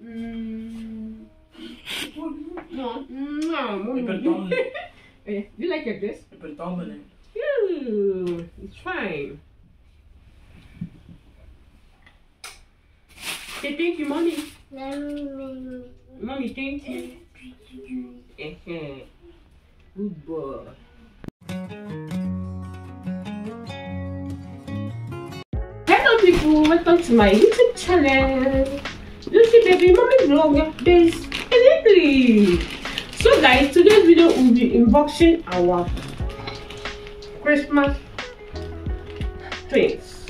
No, mommy. You like your dress? It's fine. Say thank you, mommy. Mommy, thank you. Good boy. Hello people, welcome to my YouTube channel. Lucy baby mommy vlog basically. So guys, today's video will be unboxing our Christmas things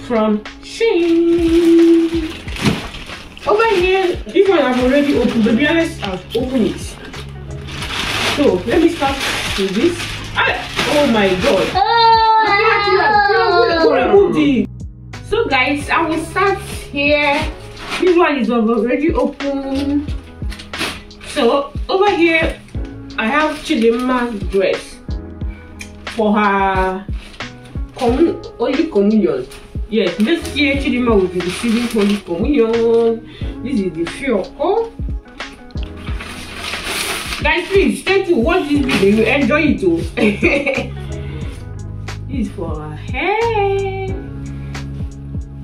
from shein. Over here, this one I've already opened, but be honest, I've opened it. So let me start with this. Oh my god. So guys, I will start here. This one is already open. So over here I have Chidimma's dress for her Holy Communion. Yes, this year Chidimma will be receiving Holy Communion. This is the fiocco. Guys, please try to watch this video. You enjoy it too. This is for her hair.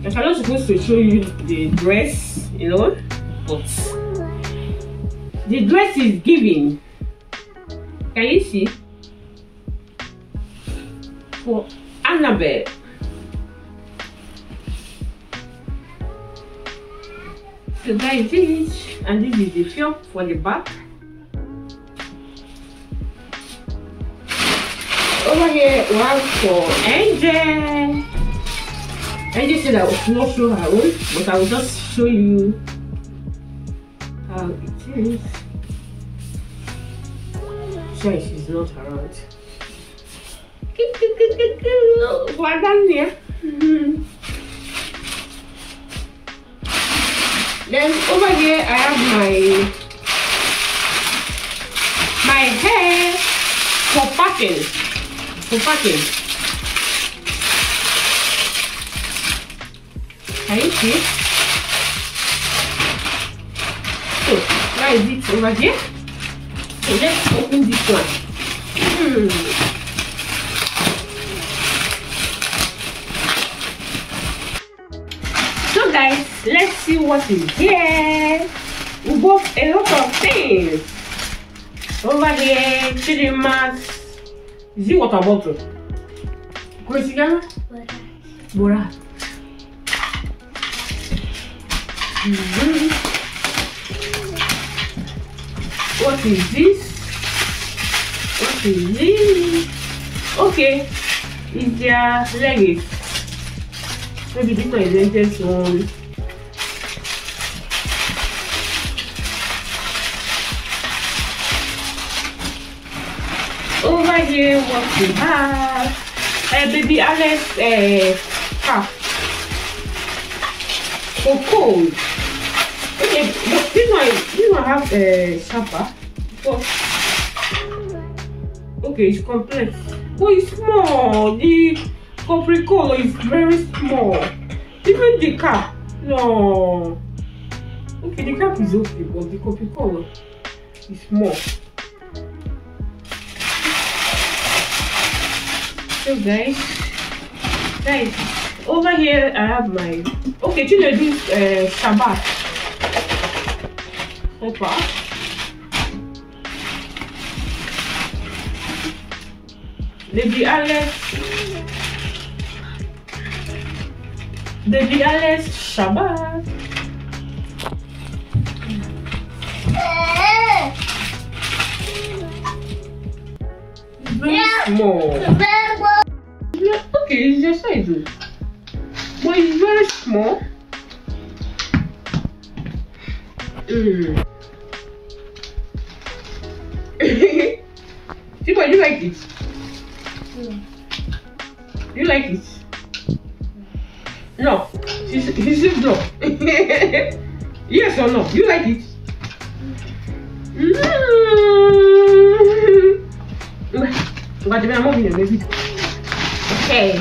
I'm not supposed to show you the dress, you know, but the dress is giving. Can you see? For Annabelle. So guys, this and this is the fioc for the back. Over here we have for Angel. Angel said I will not show her own, but I will just show you how it is. Sorry, she's not around. Well done here. Then over here I have my hair for packing. Can you see? So that is it over here. So let's open this one. So guys, let's see what is here. We bought a lot of things. Over here, Chidimma's. Is it water bottle? Borat. What is this? Okay, it's their leggings. Maybe this one is the latest one. Over here, what we have? Baby Alex cap for cold. Okay, but this one have a shopper. Okay, it's complex. Oh, it's small. The copper color is very small. Even the cap, no. Okay, the cap is okay, but the copper color is small. So guys, over here I have my children do Shabbat. Baby Alice Shabbat. Very small. Okay, it's your size, but it's very small. Tipa, you like it? You like it? No. He said no. Yes or no? You like it? Okay.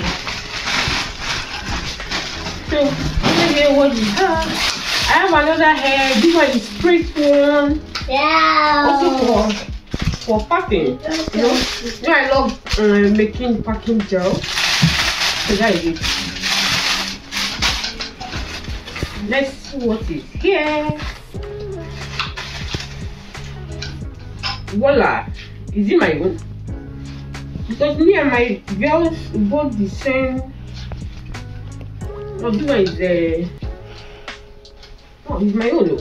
So over here what we have. I have another hair. This one is straight one. Yeah. Also for packing. You know I love making packing gel. So that is it. Let's see what is here. Voila. Is it my own? Because me and my girls both the same. No, this one is oh, it's my own. No.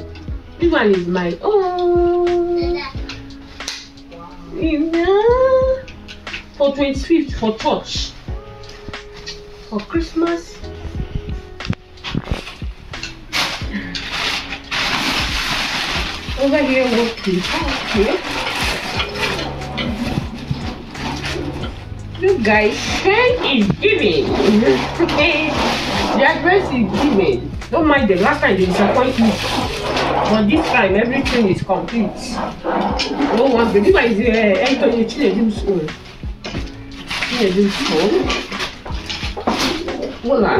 This one is my own. Yeah. For 25th for church. For Christmas. Over here, what we have here. Look guys, shein is giving. The address is giving. Don't mind the last time they disappoint me. But this time everything is complete. No one, but this one is entering Chinedu's school. Chinedu's school. Voila.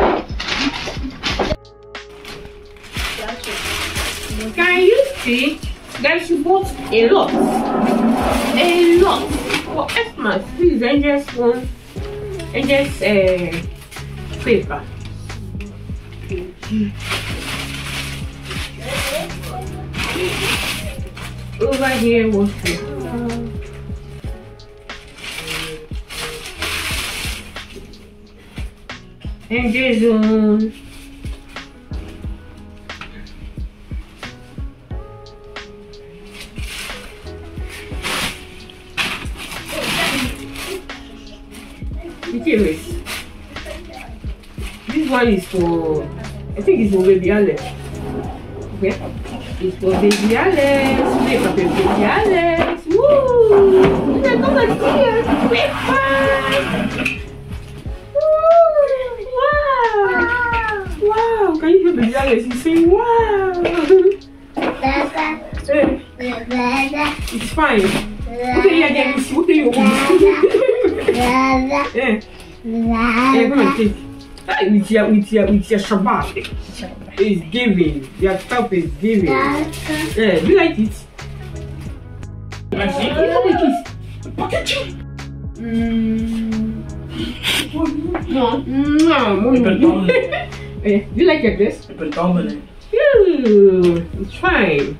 Can you see? Guys, you bought a lot. A lot. For Xmas, this is Angel's one. Angel's paper. Over here, what we have? Angel's one. This one is for, I think it's for baby Alex. Okay, it's for baby Alex. Paper for baby Alex. Woo! They're gonna see us. Wow! Wow! Can you hear baby Alex? He's saying wow! It's fine. Okay, yeah, let me see. What do you want? Yeah, come on, take. With your Shabbat. It's giving. Your stuff is giving. Yeah, do you like it? No. Do you like your dress? It's fine.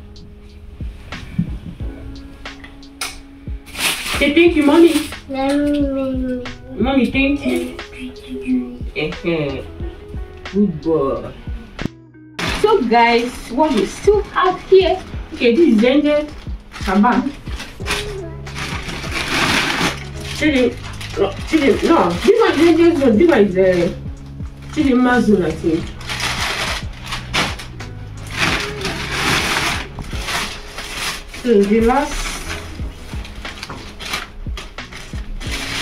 Say thank you, mommy. Mommy, thank you. Good boy. So guys, what we still have here? Okay, this is Angel Shabbat. No, this one is Angel's one. This one is Chidimma's one, I think. So the last.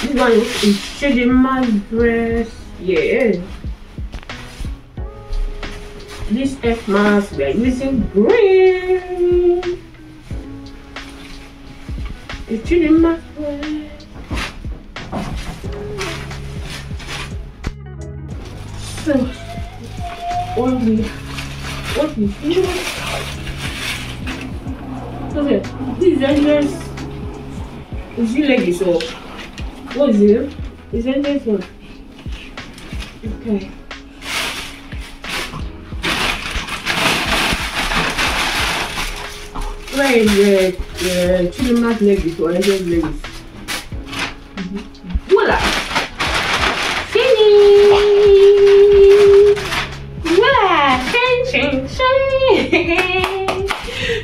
This one is Chidimma's dress. Yeah. This Xmas we are using green. It's Chidimma's dress. So what we do? Okay, this is Angel's. Is it like this or what is it? Is Angel's one? Okay. Where is the Chidimma's leggings or Angel's leggings? Voila! Finish! Voila! Shine!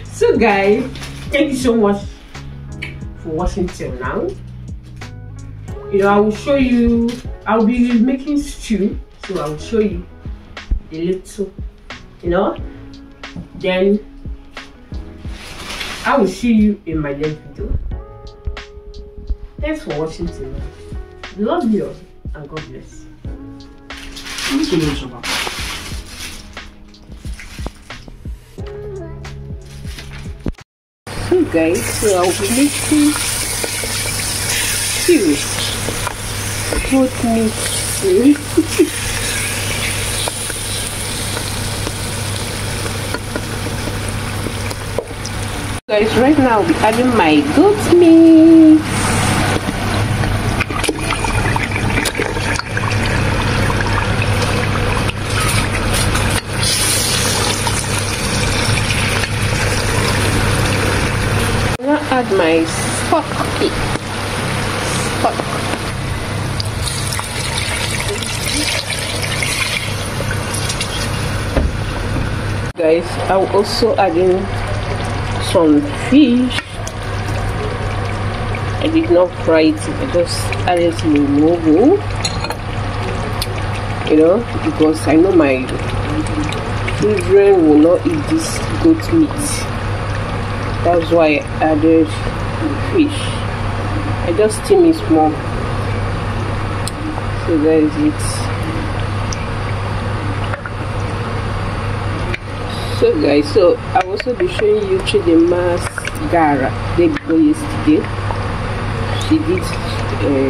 So guys, thank you so much for watching till now. You know, I will show you, I'll be making stew, so I will show you a little, you know, then I will see you in my next video. Thanks for watching till now. Love you all and God bless. So guys, so I'll be making stew. Goat meat stew. Guys, right now I'll be adding my goat meat. I'm gonna add my stock. Guys, I'll also add in some fish. I did not fry it, I just added some mogo, you know, because I know my children will not eat this goat meat. That's why I added the fish. I just steam it small. So that is it. So guys, so I'll also be showing you Chidema's gara day before yesterday. She did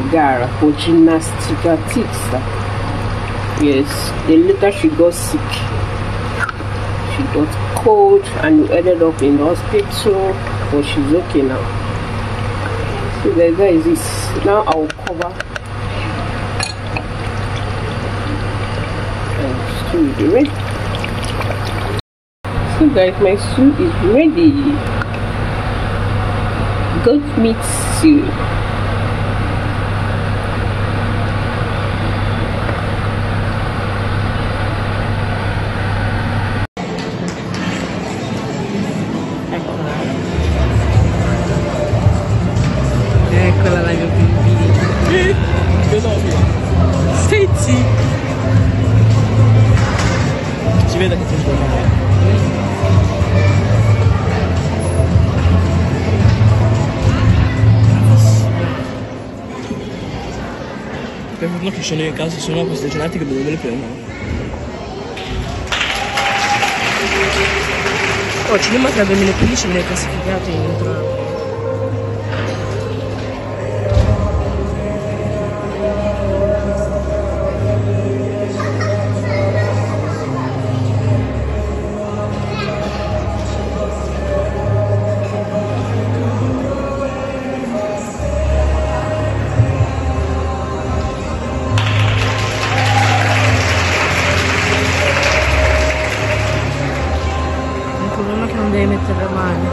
gara for gymnastics. Yes, then later she got sick. She got cold and ended up in the hospital, but she's okay now. So guys, that is it. Now I'll cover and stew will be ready. So guys, my stew is ready. Goat meat stew. Eccola la mia bambina. Stai zitto. Si vede che ti buono. Per fortuna che sono io in casa, se no queste giornate che dove me le prendono. Oh, cinema tra 2015 viene classificato in il problema è che non devi mettere le mani.